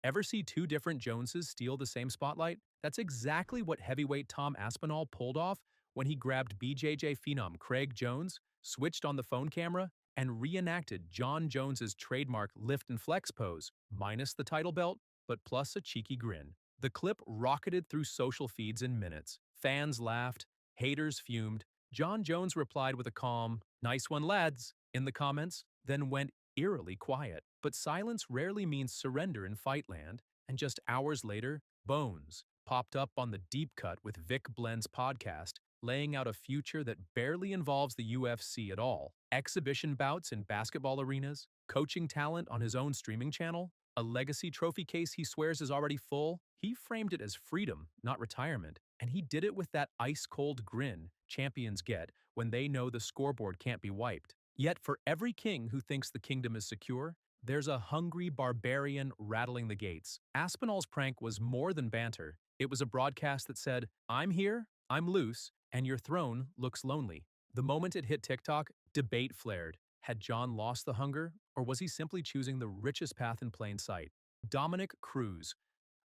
Ever see two different Joneses steal the same spotlight? That's exactly what heavyweight Tom Aspinall pulled off when he grabbed BJJ phenom Craig Jones, switched on the phone camera, and reenacted Jon Jones's trademark lift and flex pose, minus the title belt, but plus a cheeky grin. The clip rocketed through social feeds in minutes. Fans laughed, haters fumed. Jon Jones replied with a calm, "Nice one, lads," in the comments, then went eerily quiet. But silence rarely means surrender in Fightland, and just hours later, Bones popped up on the Deep Cut with Vic Blends podcast, laying out a future that barely involves the UFC at all. Exhibition bouts in basketball arenas, coaching talent on his own streaming channel, a legacy trophy case he swears is already full. He framed it as freedom, not retirement, and he did it with that ice-cold grin champions get when they know the scoreboard can't be wiped. Yet for every king who thinks the kingdom is secure, there's a hungry barbarian rattling the gates. Aspinall's prank was more than banter. It was a broadcast that said, "I'm here, I'm loose, and your throne looks lonely." The moment it hit TikTok, debate flared. Had Jon lost the hunger, or was he simply choosing the richest path in plain sight? Dominic Cruz,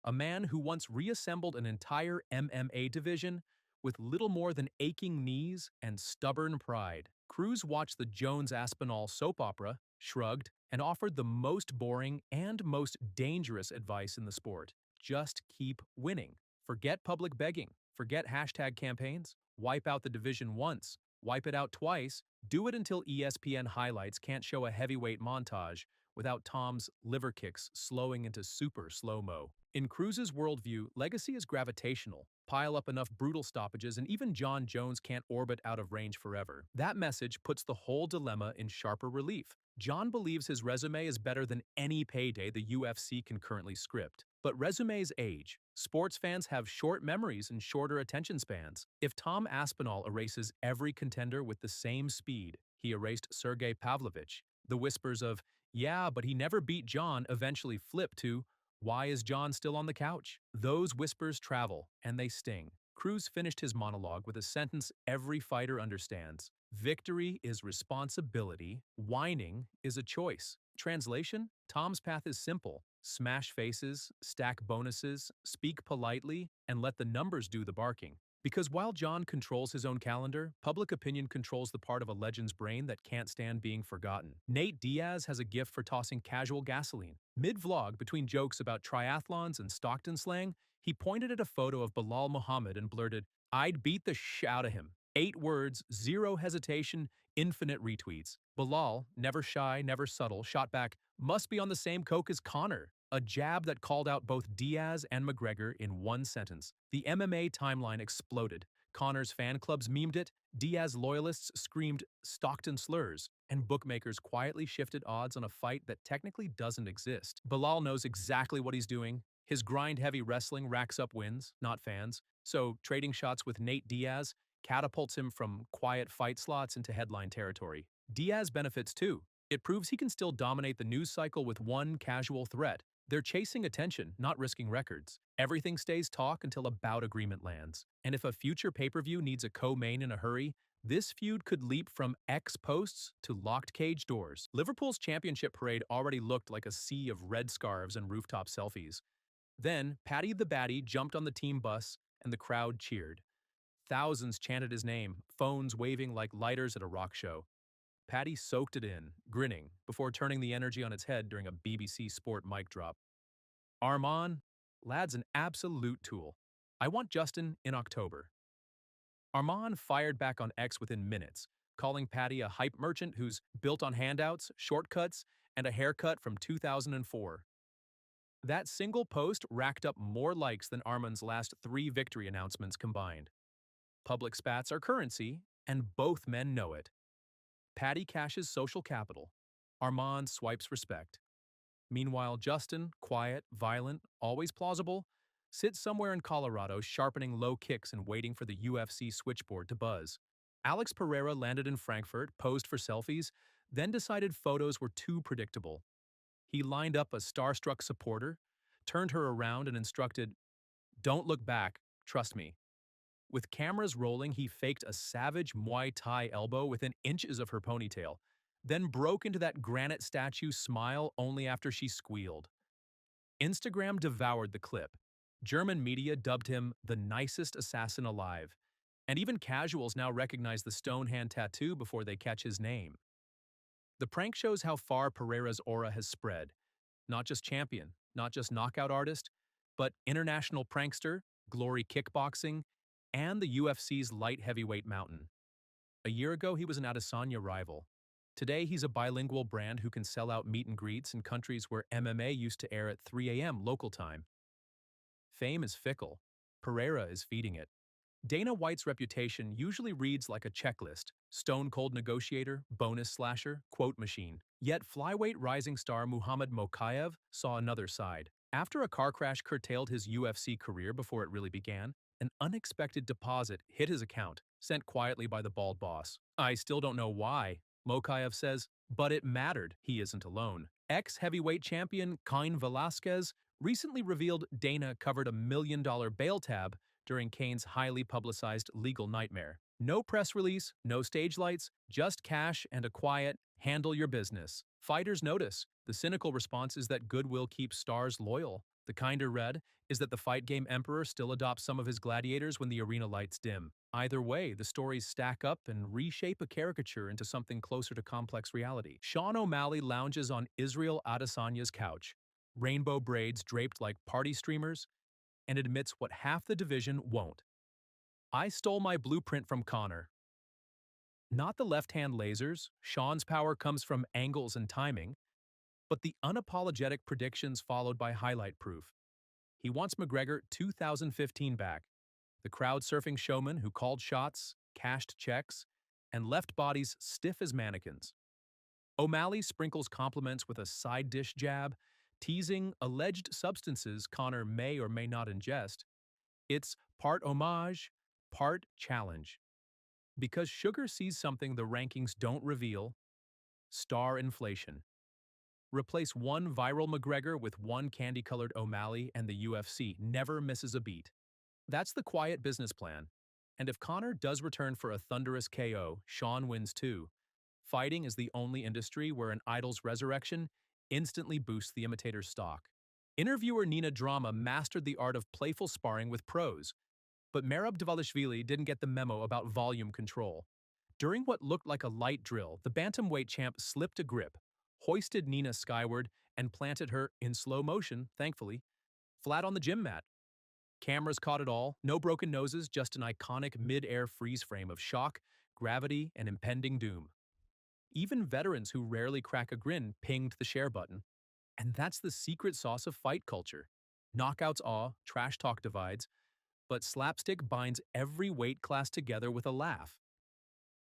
a man who once reassembled an entire MMA division with little more than aching knees and stubborn pride. Cruz watched the Jones-Aspinall soap opera, shrugged, and offered the most boring and most dangerous advice in the sport. Just keep winning. Forget public begging. Forget hashtag campaigns. Wipe out the division once. Wipe it out twice. Do it until ESPN highlights can't show a heavyweight montage without Tom's liver kicks slowing into super slow-mo. In Cruz's worldview, legacy is gravitational. Pile up enough brutal stoppages and even Jon Jones can't orbit out of range forever. That message puts the whole dilemma in sharper relief. Jon believes his resume is better than any payday the UFC can currently script. But resumes age. Sports fans have short memories and shorter attention spans. If Tom Aspinall erases every contender with the same speed he erased Sergey Pavlovich, the whispers of, "Yeah, but he never beat Jon," eventually flip to, "Why is Jon still on the couch?" Those whispers travel, and they sting. Cruz finished his monologue with a sentence every fighter understands. Victory is responsibility. Whining is a choice. Translation? Tom's path is simple. Smash faces, stack bonuses, speak politely, and let the numbers do the barking. Because while Jon controls his own calendar, public opinion controls the part of a legend's brain that can't stand being forgotten. Nate Diaz has a gift for tossing casual gasoline. Mid-vlog, between jokes about triathlons and Stockton slang, he pointed at a photo of Bilal Muhammad and blurted, "I'd beat the out of him." 8 words, 0 hesitation, infinite retweets. Bilal, never shy, never subtle, shot back, "Must be on the same coke as Connor." A jab that called out both Diaz and McGregor in one sentence. The MMA timeline exploded. Connor's fan clubs memed it, Diaz loyalists screamed Stockton slurs, and bookmakers quietly shifted odds on a fight that technically doesn't exist. Bilal knows exactly what he's doing. His grind-heavy wrestling racks up wins, not fans. So trading shots with Nate Diaz catapults him from quiet fight slots into headline territory. Diaz benefits too. It proves he can still dominate the news cycle with one casual threat. They're chasing attention, not risking records. Everything stays talk until a bout agreement lands. And if a future pay-per-view needs a co-main in a hurry, this feud could leap from X posts to locked cage doors. Liverpool's championship parade already looked like a sea of red scarves and rooftop selfies. Then, Paddy the Baddy jumped on the team bus, and the crowd cheered. Thousands chanted his name, phones waving like lighters at a rock show. Paddy soaked it in, grinning, before turning the energy on its head during a BBC Sport mic drop. Arman, lad's an absolute tool. I want Justin in October. Arman fired back on X within minutes, calling Paddy a hype merchant who's built on handouts, shortcuts, and a haircut from 2004. That single post racked up more likes than Arman's last 3 victory announcements combined. Public spats are currency, and both men know it. Paddy cashes social capital. Armand swipes respect. Meanwhile, Justin, quiet, violent, always plausible, sits somewhere in Colorado sharpening low kicks and waiting for the UFC switchboard to buzz. Alex Pereira landed in Frankfurt, posed for selfies, then decided photos were too predictable. He lined up a starstruck supporter, turned her around and instructed, "Don't look back, trust me." With cameras rolling, he faked a savage Muay Thai elbow within inches of her ponytail, then broke into that granite statue smile only after she squealed. Instagram devoured the clip. German media dubbed him the nicest assassin alive, and even casuals now recognize the stone hand tattoo before they catch his name. The prank shows how far Pereira's aura has spread. Not just champion, not just knockout artist, but international prankster, glory kickboxing, and the UFC's light heavyweight mountain. A year ago, he was an Adesanya rival. Today, he's a bilingual brand who can sell out meet and greets in countries where MMA used to air at 3 a.m. local time. Fame is fickle. Pereira is feeding it. Dana White's reputation usually reads like a checklist: stone cold negotiator, bonus slasher, quote machine. Yet flyweight rising star Muhammad Mokaev saw another side. After a car crash curtailed his UFC career before it really began, an unexpected deposit hit his account, sent quietly by the bald boss. I still don't know why, Mokaev says, but it mattered. He isn't alone. Ex-heavyweight champion Cain Velasquez recently revealed Dana covered $1 million bail tab during Cain's highly publicized legal nightmare. No press release, no stage lights, just cash and a quiet, handle your business. Fighters notice. The cynical response is that goodwill keeps stars loyal. The kinder read is that the fight game emperor still adopts some of his gladiators when the arena lights dim. Either way, the stories stack up and reshape a caricature into something closer to complex reality. Sean O'Malley lounges on Israel Adesanya's couch, rainbow braids draped like party streamers, and admits what half the division won't. I stole my blueprint from Conor. Not the left-hand lasers, Sean's power comes from angles and timing, but the unapologetic predictions followed by highlight proof. He wants McGregor 2015 back, the crowd-surfing showman who called shots, cashed checks, and left bodies stiff as mannequins. O'Malley sprinkles compliments with a side dish jab, teasing alleged substances Conor may or may not ingest. It's part homage, part challenge. Because Sugar sees something the rankings don't reveal: star inflation. Replace one viral McGregor with one candy-colored O'Malley and the UFC never misses a beat. That's the quiet business plan. And if Conor does return for a thunderous KO, Sean wins too. Fighting is the only industry where an idol's resurrection instantly boosts the imitator's stock. Interviewer Nina Drama mastered the art of playful sparring with pros, but Merab didn't get the memo about volume control. During what looked like a light drill, the bantamweight champ slipped a grip, hoisted Nina skyward, and planted her, in slow motion, thankfully, flat on the gym mat. Cameras caught it all, no broken noses, just an iconic mid-air freeze frame of shock, gravity, and impending doom. Even veterans who rarely crack a grin pinged the share button. And that's the secret sauce of fight culture. Knockouts awe, trash talk divides, but slapstick binds every weight class together with a laugh.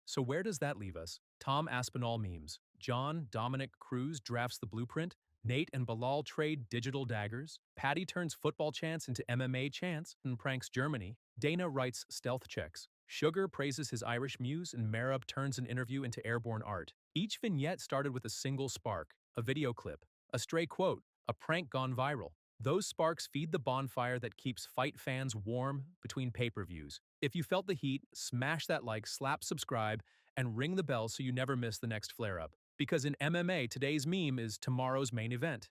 So where does that leave us? Tom Aspinall memes. John Dominic Cruz drafts the blueprint. Nate and Bilal trade digital daggers. Patty turns football chants into MMA chants and pranks Germany. Dana writes stealth checks. Sugar praises his Irish muse, and Merab turns an interview into airborne art. Each vignette started with a single spark, a video clip, a stray quote, a prank gone viral. Those sparks feed the bonfire that keeps fight fans warm between pay-per-views. If you felt the heat, smash that like, slap subscribe, and ring the bell so you never miss the next flare-up. Because in MMA, today's meme is tomorrow's main event.